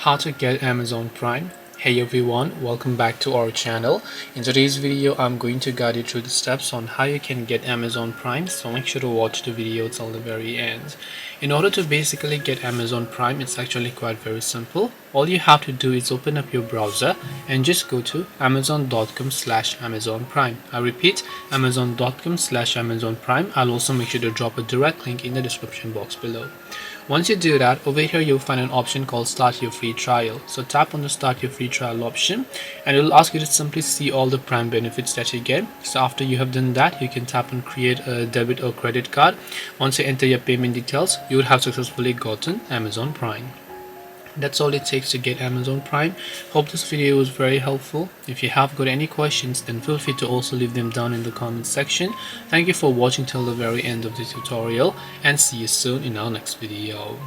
how to get Amazon Prime. Hey everyone, welcome back to our channel. In today's video I'm going to guide you through the steps on how you can get Amazon Prime, so make sure to watch the video till the very end. In order to basically get Amazon Prime, it's actually quite very simple. All you have to do is open up your browser and just go to amazon.com/Amazon Prime. I repeat, amazon.com/Amazon Prime. I'll also make sure to drop a direct link in the description box below. Once you do that, over here you'll find an option called Start Your Free Trial. So tap on the Start Your Free Trial option and it will ask you to simply see all the Prime benefits that you get. So after you have done that, you can tap on Create a debit or credit card. Once you enter your payment details, you would have successfully gotten Amazon Prime. That's all it takes to get Amazon Prime. Hope this video was very helpful. If you have got any questions, then feel free to also leave them down in the comment section. Thank you for watching till the very end of the tutorial and see you soon in our next video.